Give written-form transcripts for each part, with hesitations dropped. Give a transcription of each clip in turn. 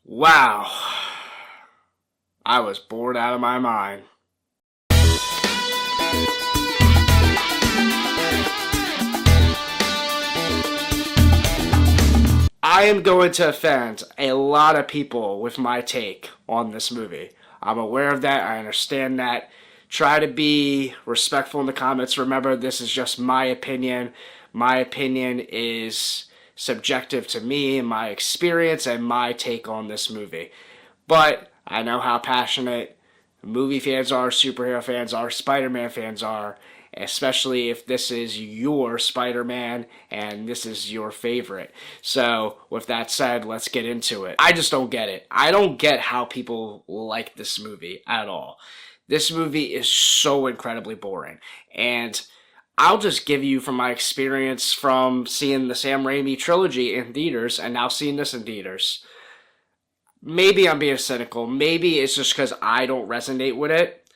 Wow. I was bored out of my mind. I am going to offend a lot of people with my take on this movie. I'm aware of that. I understand that. Try to be respectful in the comments. Remember, this is just my opinion. My opinion is subjective to me and my experience and my take on this movie. But I know how passionate movie fans are, superhero fans are, Spider-Man fans are, especially if this is your Spider-Man and this is your favorite. So, with that said, let's get into it. I just don't get it. I don't get how people like this movie at all. This movie is so incredibly boring. And I'll just give you from my experience from seeing the Sam Raimi trilogy in theaters and now seeing this in theaters. Maybe I'm being cynical. Maybe it's just because I don't resonate with it.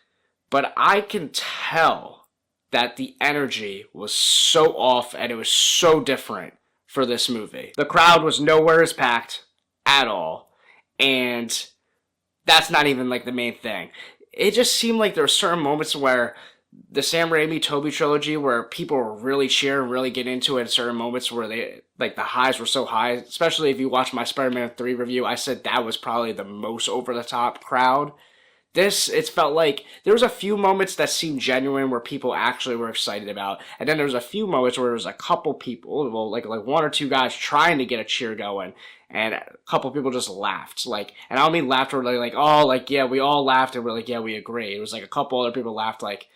But I can tell that the energy was so off and it was so different for this movie. The crowd was nowhere as packed at all. And that's not even like the main thing. It just seemed like there were certain moments where the Sam Raimi Tobey trilogy where people were really cheering, really getting into it at certain moments where they, like, the highs were so high. Especially if you watch my Spider-Man 3 review, I said that was probably the most over-the-top crowd. This, it felt like there was a few moments that seemed genuine where people actually were excited about. And then there was a few moments where there was a couple people, well, like one or two guys trying to get a cheer going. And a couple people just laughed. Like, and I don't mean laughed where they're like, oh, like, yeah, we all laughed. And we're like, yeah, we agree. It was like a couple other people laughed like,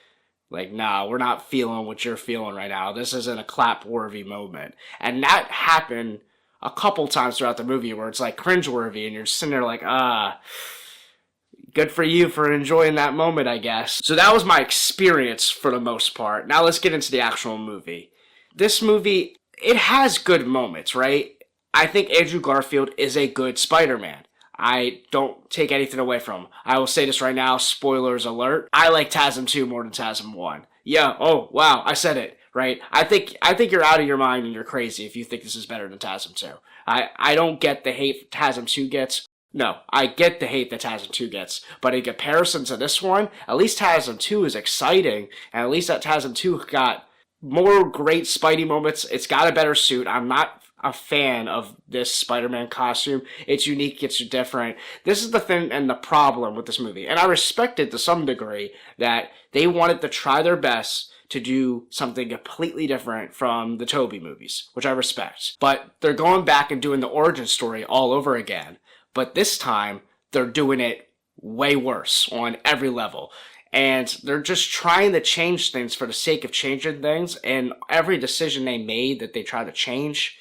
nah, we're not feeling what you're feeling right now. This isn't a clap-worthy moment. And that happened a couple times throughout the movie where it's like cringe-worthy and you're sitting there like, good for you for enjoying that moment, I guess. So that was my experience for the most part. Now let's get into the actual movie. This movie, it has good moments, right? I think Andrew Garfield is a good Spider-Man. I don't take anything away from him. I will say this right now, spoilers alert. I like TASM 2 more than TASM 1. Yeah, oh, wow, I said it, right? I think you're out of your mind and you're crazy if you think this is better than TASM 2. I don't get the hate TASM 2 gets. No, I get the hate that TASM 2 gets, but in comparison to this one, at least TASM 2 is exciting, and at least that TASM 2 got more great Spidey moments. It's got a better suit. I'm not a fan of this Spider-Man costume. It's unique, it's different. This is the thing and the problem with this movie, and I respect it to some degree that they wanted to try their best to do something completely different from the Tobey movies, which I respect. But they're going back and doing the origin story all over again. But this time, they're doing it way worse on every level. And they're just trying to change things for the sake of changing things. And every decision they made that they tried to change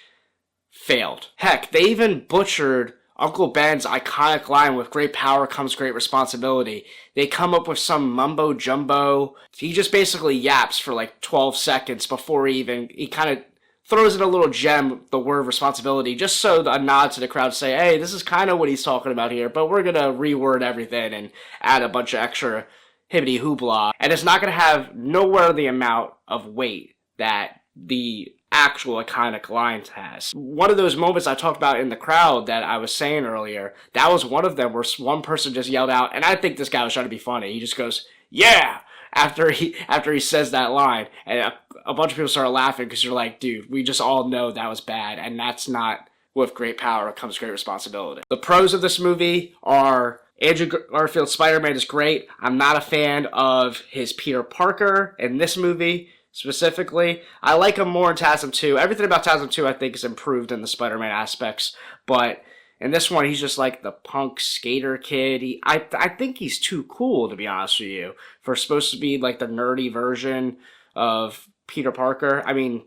failed. Heck, they even butchered Uncle Ben's iconic line, with great power comes great responsibility. They come up with some mumbo jumbo. He just basically yaps for like 12 seconds before he kind of throws in a little gem, the word responsibility, just so a nod to the crowd to say, hey, this is kind of what he's talking about here, but we're going to reword everything and add a bunch of extra hibbity hoopla. And it's not going to have nowhere the amount of weight that the actual iconic lines has. One of those moments I talked about in the crowd that I was saying earlier, that was one of them where one person just yelled out, and I think this guy was trying to be funny. He just goes, yeah! After he says that line, and a bunch of people started laughing because you're like, dude, we just all know that was bad, and that's not with great power comes great responsibility. The pros of this movie are Andrew Garfield's Spider-Man is great. I'm not a fan of his Peter Parker in this movie specifically. I like him more in TASM 2. Everything about TASM 2 I think is improved in the Spider-Man aspects, but in this one, he's just like the punk skater kid. I think he's too cool, to be honest with you, for supposed to be like the nerdy version of Peter Parker. I mean,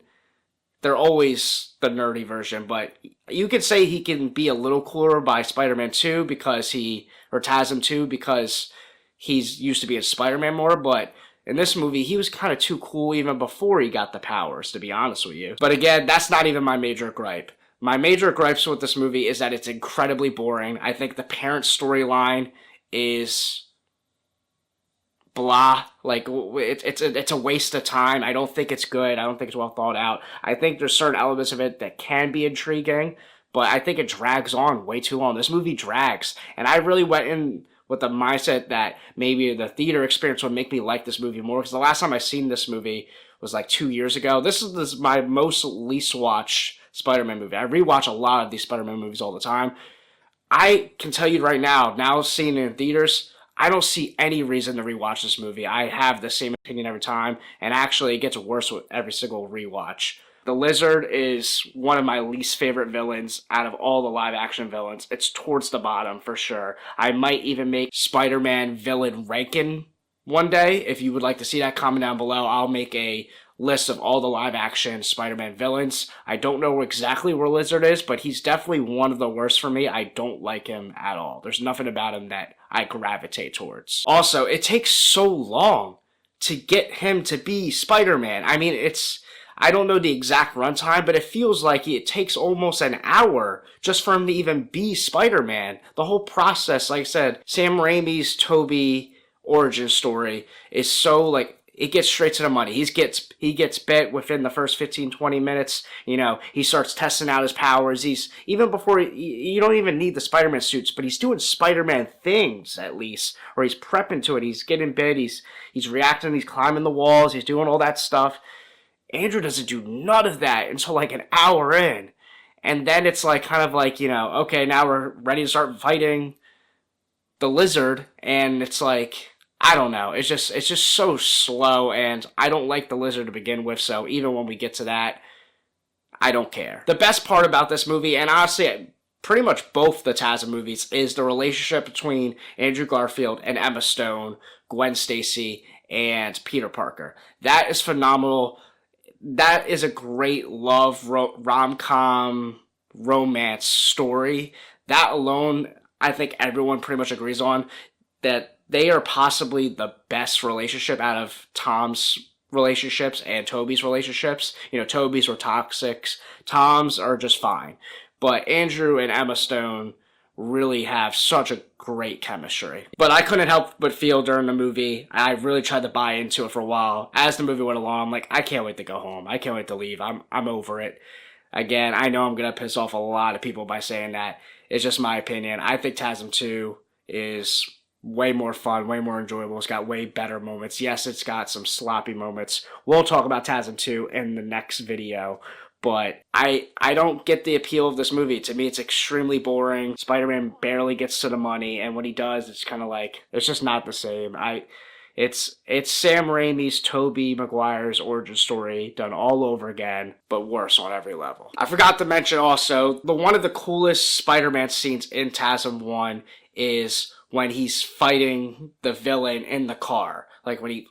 they're always the nerdy version, but you could say he can be a little cooler by Spider-Man 2 or TASM 2 because he's used to being Spider-Man more, but in this movie, he was kind of too cool even before he got the powers, to be honest with you. But again, that's not even my major gripe. My major gripes with this movie is that it's incredibly boring. I think the parent storyline is blah. Like, it's a waste of time. I don't think it's good. I don't think it's well thought out. I think there's certain elements of it that can be intriguing, but I think it drags on way too long. This movie drags, and I really went in with the mindset that maybe the theater experience would make me like this movie more, because the last time I seen this movie was like 2 years ago. This is my most least watched Spider-Man movie. I rewatch a lot of these Spider-Man movies all the time. I can tell you right now seeing it in theaters, I don't see any reason to rewatch this movie. I have the same opinion every time, and actually it gets worse with every single rewatch. The Lizard is one of my least favorite villains out of all the live action villains. It's towards the bottom for sure. I might even make Spider-Man villain ranking one day. If you would like to see that, comment down below. I'll make a list of all the live action Spider-Man villains. I don't know exactly where Lizard is, but he's definitely one of the worst for me. I don't like him at all. There's nothing about him that I gravitate towards. Also, it takes so long to get him to be Spider-Man. I mean, I don't know the exact runtime, but it feels like it takes almost an hour just for him to even be Spider-Man. The whole process, like I said, Sam Raimi's Tobey origin story is so, like, it gets straight to the money. He gets bit within the first 15-20 minutes. You know, he starts testing out his powers. He's, even before, you don't even need the Spider-Man suits, but he's doing Spider-Man things, at least. Or he's prepping to it. He's getting bit. He's reacting. He's climbing the walls. He's doing all that stuff. Andrew doesn't do none of that until like an hour in. And then it's like, kind of like, you know, okay, now we're ready to start fighting the Lizard. And it's like, I don't know. It's just so slow, and I don't like the Lizard to begin with, so even when we get to that, I don't care. The best part about this movie, and honestly, pretty much both the TASM movies, is the relationship between Andrew Garfield and Emma Stone, Gwen Stacy, and Peter Parker. That is phenomenal. That is a great love rom-com romance story. That alone, I think everyone pretty much agrees on, that they are possibly the best relationship out of Tom's relationships and Tobey's relationships. You know, Tobey's were toxic. Tom's are just fine. But Andrew and Emma Stone really have such a great chemistry. But I couldn't help but feel during the movie, I really tried to buy into it for a while. As the movie went along, I'm like, I can't wait to go home. I can't wait to leave. I'm over it. Again, I know I'm going to piss off a lot of people by saying that. It's just my opinion. I think TASM 2 is way more fun, way more enjoyable. It's got way better moments. Yes, it's got some sloppy moments. We'll talk about TASM 2 in the next video, but I don't get the appeal of this movie. To me, it's extremely boring. Spider-Man barely gets to the money, and when he does, it's kind of like, it's just not the same. It's Sam Raimi's Tobey Maguire's origin story done all over again, but worse on every level. I forgot to mention also, one of the coolest Spider-Man scenes in TASM 1 is when he's fighting the villain in the car. Like when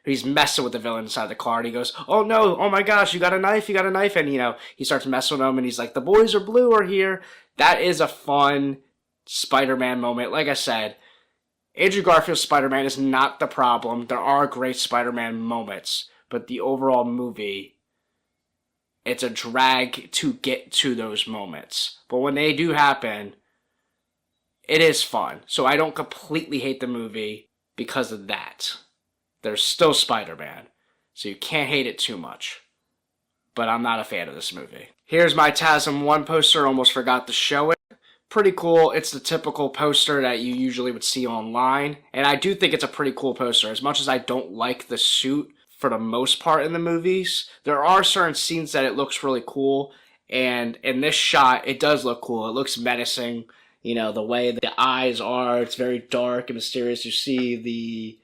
he's messing with the villain inside the car, and he goes, "Oh no, oh my gosh, you got a knife, and you know, he starts messing with him, and he's like, "The boys are blue are here." That is a fun Spider-Man moment. Like I said, Andrew Garfield's Spider-Man is not the problem. There are great Spider-Man moments, but the overall movie, it's a drag to get to those moments. But when they do happen, it is fun. So I don't completely hate the movie because of that. There's still Spider-Man, so you can't hate it too much. But I'm not a fan of this movie. Here's my TASM 1 poster. Almost forgot to show it. Pretty cool. It's the typical poster that you usually would see online. And I do think it's a pretty cool poster. As much as I don't like the suit for the most part in the movies, there are certain scenes that it looks really cool. And in this shot, it does look cool. It looks menacing. You know, the way the eyes are, it's very dark and mysterious. You see the,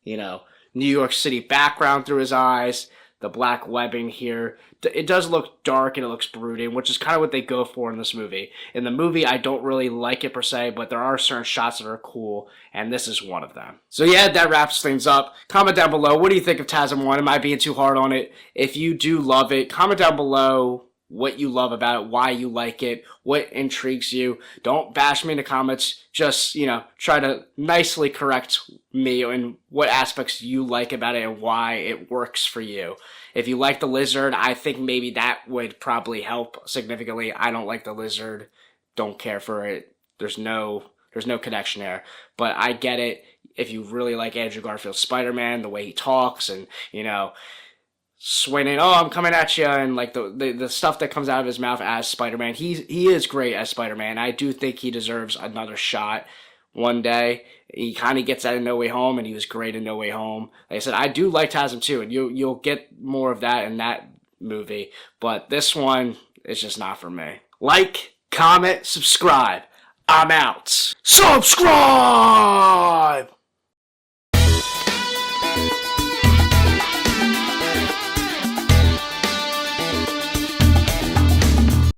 you know, New York City background through his eyes, the black webbing here. It does look dark and it looks brooding, which is kind of what they go for in this movie. In the movie, I don't really like it per se, but there are certain shots that are cool, and this is one of them. So yeah, that wraps things up. Comment down below, what do you think of TASM 1? Am I being too hard on it? If you do love it, comment down below what you love about it, why you like it, what intrigues you. Don't bash me in the comments. Just, you know, try to nicely correct me in what aspects you like about it and why it works for you. If you like the Lizard, I think maybe that would probably help significantly. I don't like the Lizard. Don't care for it. There's no connection there. But I get it if you really like Andrew Garfield's Spider-Man, the way he talks, and, you know, swinging, oh, I'm coming at you, and like the stuff that comes out of his mouth as Spider-Man. He is great as Spider-Man. I do think he deserves another shot one day. He kind of gets that in No Way Home, and he was great in No Way Home. Like I said, I do like TASM too, and you'll get more of that in that movie. But this one is just not for me. Like, comment, subscribe. I'm out. Subscribe!